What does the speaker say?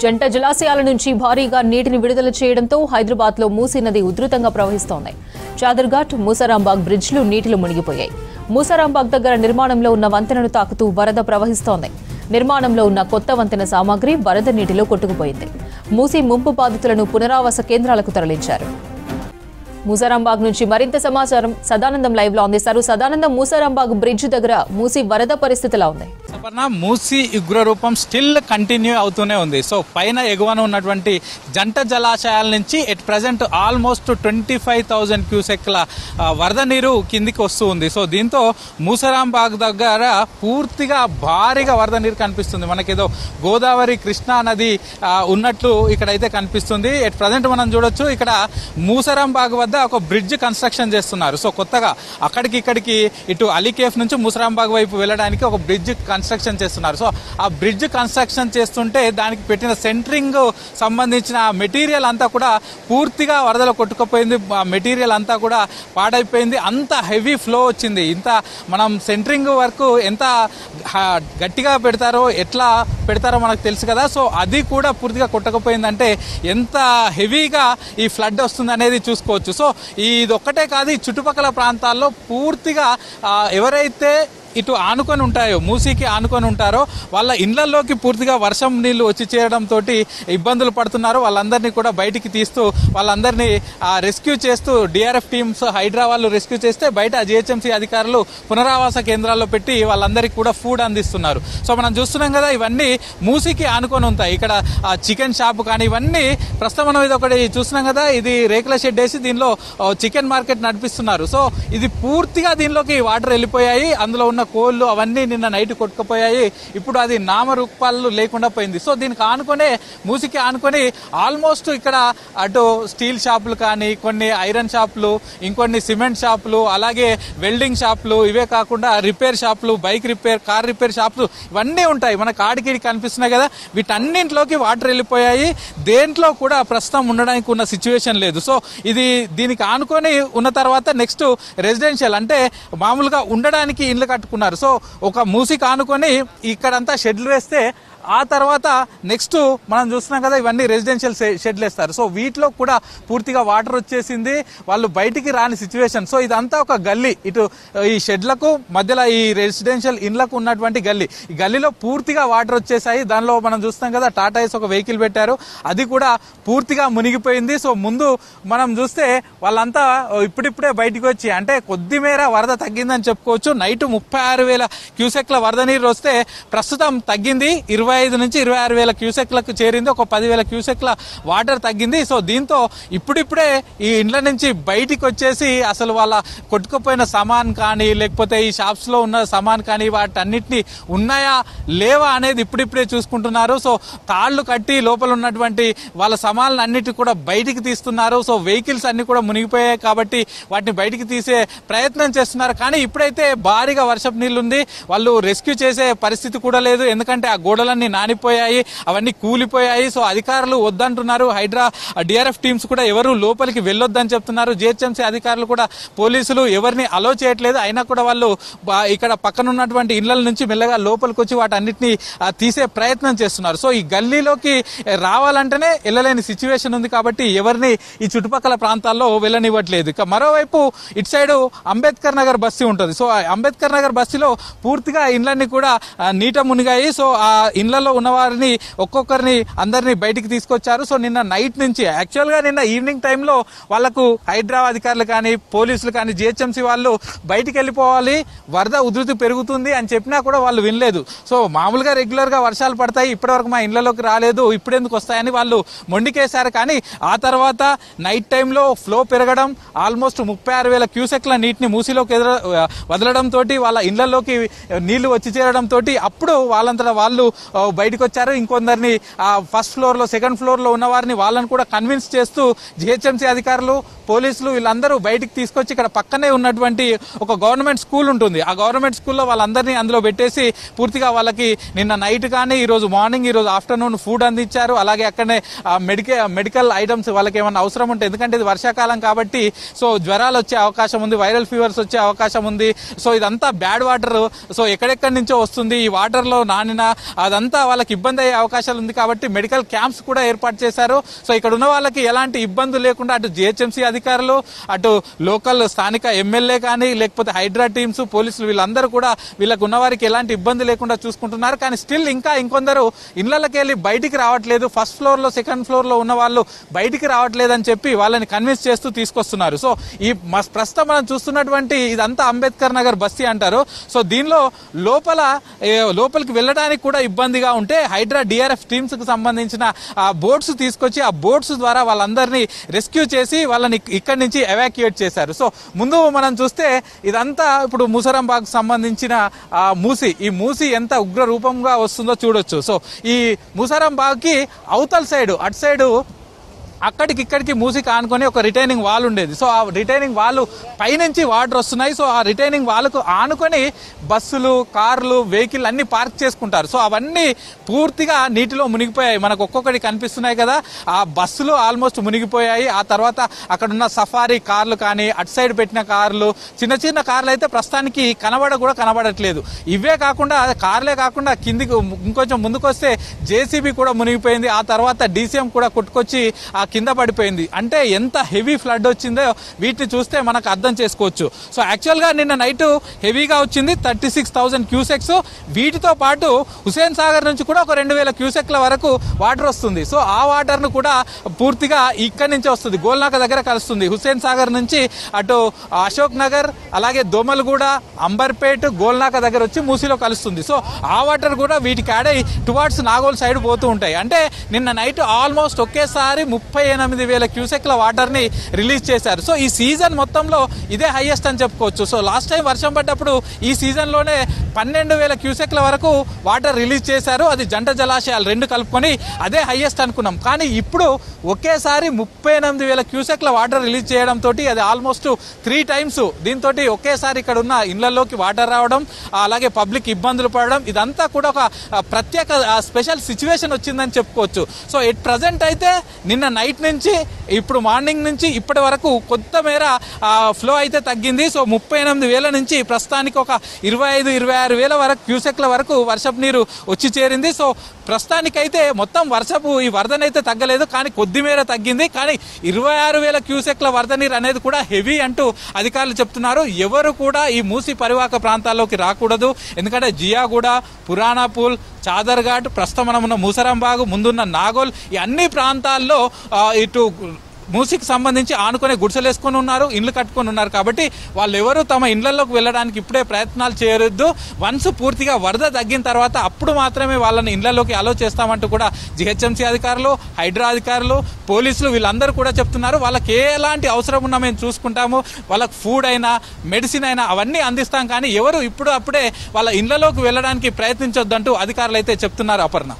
జంట జలాశయాల నుంచి భారీగా నీటిని విడుదల చేయడంతో హైదరాబాద్లో మూసీ నది ఉధృతంగా ప్రవహిస్తోంది. చాదర్ఘాట్, మూసారాంబాగ్ బ్రిడ్జ్లు నీటిలో మునిగిపోయాయి. మూసారాంబాగ్ దగ్గర నిర్మాణంలో ఉన్న వంతెనను తాకుతూ వరద ప్రవహిస్తోంది. నిర్మాణంలో ఉన్న కొత్త వంతెన సామాగ్రి వరద నీటిలో కొట్టుకుపోయింది. మూసీ ముంపు బాధితులను పునరావాస కేంద్రాలకు తరలించారు. మూసారాంబాగ్ నుంచి మరింత సమాచారం సదానందం లైవ్ లో అందిస్తారు. సదానందం, మూసారాంబాగ్ బ్రిడ్జ్ దగ్గర మూసీ వరద పరిస్థితి ఎలా ఉంది? మూసీ ఉగ్రరూపం స్టిల్ కంటిన్యూ అవుతూనే ఉంది. సో పైన ఎగువన ఉన్నటువంటి జంట జలాశయాల నుంచి ఎట్ ప్రెసెంట్ ఆల్మోస్ట్ 25,000 క్యూసెక్ల వరద నీరు కిందికి వస్తూ ఉంది. సో దీంతో మూసారాంబాగ్ దగ్గర పూర్తిగా భారీగా వరద నీరు కనిపిస్తుంది. మనకేదో గోదావరి, కృష్ణా నది ఉన్నట్లు ఇక్కడైతే కనిపిస్తుంది. ఎట్ ప్రెసెంట్ మనం చూడొచ్చు, ఇక్కడ మూసారాంబాగ్ వద్ద ఒక బ్రిడ్జ్ కన్స్ట్రక్షన్ చేస్తున్నారు. సో కొత్తగా అక్కడికి ఇక్కడికి ఇటు అలీకేఫ్ నుంచి మూసారాంబాగ్ వైపు వెళ్ళడానికి ఒక బ్రిడ్జ్ కన్స్ట్రక్షన్ చేస్తున్నారు. సో ఆ బ్రిడ్జ్ కన్స్ట్రక్షన్ చేస్తుంటే దానికి పెట్టిన సెంటరింగ్ సంబంధించిన మెటీరియల్ అంతా కూడా పూర్తిగా వరదలో కొట్టుకుపోయింది. మెటీరియల్ అంతా కూడా పాడైపోయింది. అంత హెవీ ఫ్లో వచ్చింది. ఇంత మనం సెంటరింగ్ వర్క్ ఎంత గట్టిగా పెడతారో, ఎట్లా పెడతారో మనకు తెలుసు కదా. సో అది కూడా పూర్తిగా కొట్టకపోయిందంటే ఎంత హెవీగా ఈ ఫ్లడ్ వస్తుంది అనేది చూసుకోవచ్చు. సో ఇది ఒక్కటే కాదు, ఈ చుట్టుపక్కల ప్రాంతాల్లో పూర్తిగా ఎవరైతే ఇటు ఆనుకొని ఉంటాయో, మూసీకి ఆనుకొని ఉంటారో వాళ్ళ ఇళ్లలోకి పూర్తిగా వర్షం నీళ్లు వచ్చి చేరడంతో ఇబ్బందులు పడుతున్నారు. వాళ్ళందరినీ కూడా బయటికి తీస్తూ వాళ్ళందరినీ రెస్క్యూ చేస్తూ డిఆర్ఎఫ్ టీమ్స్, హైడ్రా వాళ్ళు రెస్క్యూ చేస్తే బయట జిహెచ్ఎంసీ అధికారులు పునరావాస కేంద్రాల్లో పెట్టి వాళ్ళందరికీ కూడా ఫుడ్ అందిస్తున్నారు. సో మనం చూస్తున్నాం కదా, ఇవన్నీ మూసీకి ఆనుకొని ఉంటాయి. ఇక్కడ చికెన్ షాప్ కానీ ఇవన్నీ ప్రస్తుతం మనం ఇది ఒకటి చూస్తున్నాం కదా, ఇది రేకుల షెడ్ వేసి దీనిలో చికెన్ మార్కెట్ నడిపిస్తున్నారు. సో ఇది పూర్తిగా దీనిలోకి వాటర్ వెళ్ళిపోయాయి. అందులో ఉన్న కోళ్ళు అవన్నీ నిన్న నైట్ కొట్టుకుపోయాయి. ఇప్పుడు అది నామరూపాలు లేకుండా పోయింది. సో దీనికి ఆనుకునే, మూసికి ఆనుకొని ఆల్మోస్ట్ ఇక్కడ అటు స్టీల్ షాపులు కానీ, కొన్ని ఐరన్ షాపులు, ఇంకొన్ని సిమెంట్ షాపులు, అలాగే వెల్డింగ్ షాపులు, ఇవే కాకుండా రిపేర్ షాపులు, బైక్ రిపేర్, కార్ రిపేర్ షాపులు ఇవన్నీ ఉంటాయి. మనకు ఆడికి కనిపిస్తున్నాయి కదా, వీటన్నింటిలోకి వాటర్ వెళ్ళిపోయాయి. దేంట్లో కూడా ప్రస్తుతం ఉండడానికి ఉన్న సిచ్యువేషన్ లేదు. సో ఇది దీనికి ఆనుకొని ఉన్న తర్వాత నెక్స్ట్ రెసిడెన్షియల్ అంటే మామూలుగా ఉండడానికి ఇల్లు కట్టుకున్నారు. సో ఒక మూసికి ఆనుకొని ఇక్కడంతా షెడ్లు వేస్తే ఆ తర్వాత నెక్స్ట్ మనం చూస్తున్నాం కదా, ఇవన్నీ రెసిడెన్షియల్ షెడ్లు వేస్తారు. సో వీటిలో కూడా పూర్తిగా వాటర్ వచ్చేసింది. వాళ్ళు బయటికి రాని సిచ్యువేషన్. సో ఇదంతా ఒక గల్లీ, ఇటు ఈ షెడ్లకు మధ్యలో ఈ రెసిడెన్షియల్ ఇళ్లకు ఉన్నటువంటి గల్లీ. ఈ గల్లీలో పూర్తిగా వాటర్ వచ్చేసాయి. దానిలో మనం చూస్తాం కదా, టాటా ఏస్ ఒక వెహికల్ పెట్టారు, అది కూడా పూర్తిగా మునిగిపోయింది. సో ముందు మనం చూస్తే వాళ్ళంతా ఇప్పుడిప్పుడే బయటకు వచ్చి, అంటే కొద్ది మేర వరద తగ్గిందని చెప్పుకోవచ్చు. నైట్ 36,000 క్యూసెక్ల వరద నీరు వస్తే ప్రస్తుతం తగ్గింది, 25 నుంచి 26,000 క్యూసెక్లకు చేరింది. ఒక 10,000 క్యూసెక్ల వాటర్ తగ్గింది. సో దీంతో ఇప్పుడిప్పుడే ఈ ఇండ్ల నుంచి బయటికి వచ్చేసి అసలు వాళ్ళ కొట్టుకుపోయిన సామాన్ కానీ, లేకపోతే ఈ షాప్స్ లో ఉన్న సామాన్ కానీ వాటన్నిటిని ఉన్నాయా లేవా అనేది ఇప్పుడిప్పుడే చూసుకుంటున్నారు. సో తాళ్లు కట్టి లోపల ఉన్నటువంటి వాళ్ళ సామాన్లు అన్నిటి కూడా బయటికి తీస్తున్నారు. సో వెహికల్స్ అన్ని కూడా మునిగిపోయాయి కాబట్టి వాటిని బయటికి తీసే ప్రయత్నం చేస్తున్నారు. కానీ ఇప్పుడైతే భారీగా వర్షపు నీళ్లు ఉంది, వాళ్ళు రెస్క్యూ చేసే పరిస్థితి కూడా లేదు. ఎందుకంటే ఆ గోడలన్నీ నానిపోయాయి, అవన్నీ కూలిపోయాయి. సో అధికారులు వద్దంటున్నారు. హైడ్రా, డిఆర్ఎఫ్ టీమ్స్ కూడా ఎవరు లోపలికి వెళ్ళొద్దని చెప్తున్నారు. జిహెచ్ఎంసీ అధికారులు కూడా, పోలీసులు ఎవరిని అలో చేయట్లేదు. అయినా కూడా వాళ్ళు ఇక్కడ పక్కన ఉన్నటువంటి ఇళ్ల నుంచి మెల్లగా లోపలికి వచ్చి వాటన్నిటిని తీసే ప్రయత్నం చేస్తున్నారు. సో ఈ గల్లీలోకి రావాలంటేనే వెళ్ళలేని సిచ్యువేషన్ ఉంది కాబట్టి ఎవరిని ఈ చుట్టుపక్కల ప్రాంతాల్లో వెళ్ళనివ్వట్లేదు. ఇక మరోవైపు ఇటు సైడ్ అంబేద్కర్ నగర్ బస్తీ ఉంటుంది. సో అంబేద్కర్ నగర్ బస్తీలో పూర్తిగా ఇండ్లన్నీ కూడా నీట మునిగాయి. సో ఆ ఇళ్లలో ఉన్న వారిని ఒక్కొక్కరిని అందరినీ బయటికి తీసుకొచ్చారు. సో నిన్న నైట్ నుంచి, యాక్చువల్ గా నిన్న ఈవినింగ్ టైంలో వాళ్లకు హైడ్రా అధికారులు కానీ, పోలీసులు కానీ, జిహెచ్ఎంసీ వాళ్ళు బయటికి వెళ్ళిపోవాలి, వరద ఉధృతి పెరుగుతుంది అని చెప్పినా కూడా వాళ్ళు వినలేదు. సో మామూలుగా రెగ్యులర్ గా వర్షాలు పడతాయి, ఇప్పటివరకు మా ఇళ్లలోకి రాలేదు, ఇప్పుడెందుకు వస్తాయని వాళ్ళు మొండికేశారు. కానీ ఆ తర్వాత నైట్ టైంలో ఫ్లో పెరగడం, ఆల్మోస్ట్ 36,000 క్యూసెక్ల నీటిని మూసీలోకి వదలడంతో వాళ్ళ ఇళ్లలోకి నీళ్లు వచ్చి చేరడంతో అప్పుడు వాళ్ళంతా వాళ్ళు బయటకు వచ్చారు. ఇంకొందరిని ఫస్ట్ ఫ్లోర్ లో, సెకండ్ ఫ్లోర్ లో ఉన్న వారిని వాళ్ళని కూడా కన్విన్స్ చేస్తూ జిహెచ్ఎంసీ అధికారులు, పోలీసులు వీళ్ళందరూ బయటికి తీసుకొచ్చి ఇక్కడ పక్కనే ఉన్నటువంటి ఒక గవర్నమెంట్ స్కూల్ ఉంటుంది, ఆ గవర్నమెంట్ స్కూల్లో వాళ్ళందరినీ అందులో పెట్టేసి పూర్తిగా వాళ్ళకి నిన్న నైట్ కానీ, ఈ రోజు మార్నింగ్, ఈ రోజు ఆఫ్టర్నూన్ ఫుడ్ అందించారు. అలాగే అక్కడనే మెడికల్ ఐటమ్స్ వాళ్ళకి ఏమన్నా అవసరం ఉంటే, ఎందుకంటే ఇది వర్షాకాలం కాబట్టి సో జ్వరాలు వచ్చే అవకాశం ఉంది, వైరల్ ఫీవర్స్ వచ్చే అవకాశం ఉంది. సో ఇదంతా బ్యాడ్ వాటర్, సో ఎక్కడెక్కడి నుంచో వస్తుంది. ఈ వాటర్ లో నానిన అదంతా ఇదంతా వాళ్ళకి ఇబ్బంది అయ్యే అవకాశాలు ఉంది కాబట్టి మెడికల్ క్యాంప్స్ కూడా ఏర్పాటు చేశారు. సో ఇక్కడ ఉన్న వాళ్ళకి ఎలాంటి ఇబ్బందులు లేకుండా అటు జిహెచ్ఎంసీ అధికారులు, అటు లోకల్ స్థానిక ఎమ్మెల్యే కానీ లేకపోతే హైడ్రా టీమ్స్, పోలీసులు వీళ్ళందరూ కూడా వీళ్ళకు ఉన్న వారికి ఎలాంటి ఇబ్బంది లేకుండా చూసుకుంటున్నారు. కానీ స్టిల్ ఇంకా ఇంకొందరు ఇళ్లకి వెళ్ళి బయటికి రావట్లేదు. ఫస్ట్ ఫ్లోర్ లో, సెకండ్ ఫ్లోర్ లో ఉన్న వాళ్ళు బయటికి రావట్లేదని చెప్పి వాళ్ళని కన్విన్స్ చేస్తూ తీసుకొస్తున్నారు. సో ఈ ప్రస్తుతం మనం చూస్తున్నటువంటి ఇదంతా అంబేద్కర్ నగర్ బస్తీ అంటారు. సో దీనిలో లోపలికి వెళ్ళడానికి కూడా ఇబ్బందిగా ఉంటే హైడ్రా డిఆర్ఎఫ్ టీమ్స్ కు సంబంధించిన బోట్స్ తీసుకొచ్చి ఆ బోట్స్ ద్వారా వాళ్ళందరినీ రెస్క్యూ చేసి వాళ్ళని ఇక్కడి నుంచి ఎవాక్యుయేట్ చేశారు. సో ముందు మనం చూస్తే ఇదంతా ఇప్పుడు ముసరాంబాగ్ సంబంధించిన మూసి, ఈ మూసి ఎంత ఉగ్ర రూపంగా వస్తుందో చూడొచ్చు. సో ఈ ముసరాంబాగ్ కి అవతల సైడ్, అటు సైడు అక్కడికి ఇక్కడికి మూసికి ఆనుకొని ఒక రిటైనింగ్ వాల్ ఉండేది. సో ఆ రిటైనింగ్ వాల్ పైనుంచి వాటర్ వస్తున్నాయి. సో ఆ రిటైనింగ్ వాల్కు ఆనుకొని బస్సులు, కార్లు, వెహికల్ అన్ని పార్క్ చేసుకుంటారు. సో అవన్నీ పూర్తిగా నీటిలో మునిగిపోయాయి. మనకు ఒక్కొక్కటి కనిపిస్తున్నాయి కదా, ఆ బస్సులు ఆల్మోస్ట్ మునిగిపోయాయి. ఆ తర్వాత అక్కడ ఉన్న సఫారీ కార్లు కానీ, అటు సైడ్ పెట్టిన కార్లు, చిన్న చిన్న కార్లు అయితే ప్రస్తుతానికి కనబడట్లేదు. ఇవే కాకుండా కార్లే కాకుండా కిందికి ఇంకొంచెం ముందుకు వస్తే జేసీబీ కూడా మునిగిపోయింది. ఆ తర్వాత డీసీఎం కూడా కొట్టుకొచ్చి ఆ కింద పడిపోయింది. అంటే ఎంత హెవీ ఫ్లడ్ వచ్చిందో వీటిని చూస్తే మనకు అర్థం చేసుకోవచ్చు. సో యాక్చువల్ గా నిన్న నైట్ హెవీగా వచ్చింది 36,000 క్యూసెక్స్. వీటితో పాటు హుసేన్ సాగర్ నుంచి కూడా ఒక 2,000 క్యూసెక్ల వరకు వాటర్ వస్తుంది. సో ఆ వాటర్ ను కూడా పూర్తిగా ఇక్కడి నుంచి వస్తుంది, గోల్నాక దగ్గర కలుస్తుంది. హుసేన్ సాగర్ నుంచి అటు అశోక్ నగర్, అలాగే దోమలగూడ, అంబర్పేట్, గోల్నాక దగ్గర వచ్చి మూసీలో కలుస్తుంది. సో ఆ వాటర్ కూడా వీటికి యాడ్ అయ్యి టువార్డ్స్ నాగోల్ సైడ్ పోతూ ఉంటాయి. అంటే నిన్న నైట్ ఆల్మోస్ట్ ఒకేసారి 38,000 క్యూసెక్ల వాటర్ ని రిలీజ్ చేశారు. సో ఈ సీజన్ మొత్తంలో ఇదే హైయెస్ట్ అని చెప్పుకోవచ్చు. సో లాస్ట్ టైం వర్షం పడ్డప్పుడు ఈ సీజన్ లోనే 12,000 క్యూసెక్ల వరకు వాటర్ రిలీజ్ చేశారు. అది జంట జలాశయాలు రెండు కలుపుకొని అదే హైయెస్ట్ అనుకున్నాం. కానీ ఇప్పుడు ఒకేసారి 38,000 క్యూసెక్ల వాటర్ రిలీజ్ చేయడంతో అది ఆల్మోస్ట్ 3 టైమ్స్. దీంతో ఒకేసారి ఇక్కడ ఉన్న ఇళ్లలోకి వాటర్ రావడం, అలాగే పబ్లిక్ ఇబ్బందులు పడడం, ఇదంతా కూడా ఒక ప్రత్యేక స్పెషల్ సిచ్యువేషన్ వచ్చిందని చెప్పుకోవచ్చు. సో ఎట్ ప్రజెంట్ అయితే నిన్న నైట్ నుంచి ఇప్పుడు మార్నింగ్ నుంచి ఇప్పటి వరకు కొంత మేర ఫ్లో అయితే తగ్గింది. సో 38,000 నుంచి ప్రస్తుతానికి ఒక 25,000-26,000 వరకు క్యూసెక్ల వరకు వర్షపు నీరు వచ్చి చేరింది. సో ప్రస్తుతానికైతే మొత్తం ఈ వరదనైతే తగ్గలేదు, కానీ కొద్ది మేర తగ్గింది. కానీ 26,000 క్యూసెక్ల వరద నీరు అనేది కూడా హెవీ అంటూ అధికారులు చెప్తున్నారు. ఎవరు కూడా ఈ మూసి పరివాహక ప్రాంతాల్లోకి రాకూడదు. ఎందుకంటే జియాగూడ, పురాణాపూల్, చాదర్ఘాట్, ప్రస్తుతం మనం ఉన్న ముసరాంబాగ్, ముందున్న నాగోల్, ఈ అన్ని ప్రాంతాల్లో ఇటు మూసికి సంబంధించి ఆనుకునే గుడిసెలేసుకొని ఉన్నారు, ఇండ్లు కట్టుకొని ఉన్నారు. కాబట్టి వాళ్ళు ఎవరు తమ ఇండ్లలోకి వెళ్ళడానికి ఇప్పుడే ప్రయత్నాలు చేయొద్దు. వన్స్ పూర్తిగా వరద తగ్గిన తర్వాత అప్పుడు మాత్రమే వాళ్ళని ఇండ్లలోకి అలో చేస్తామంటూ కూడా జిహెచ్ఎంసీ అధికారులు, హైడ్రా అధికారులు, పోలీసులు వీళ్ళందరూ కూడా చెప్తున్నారు. వాళ్ళకి ఎలాంటి అవసరం ఉన్నా మేము చూసుకుంటాము, వాళ్ళకి ఫుడ్ అయినా, మెడిసిన్ అయినా అవన్నీ అందిస్తాం. కానీ ఎవరు అప్పుడే వాళ్ళ ఇండ్లలోకి వెళ్ళడానికి ప్రయత్నించొద్దంటూ అధికారులు అయితే చెప్తున్నారు. అపర్ణ.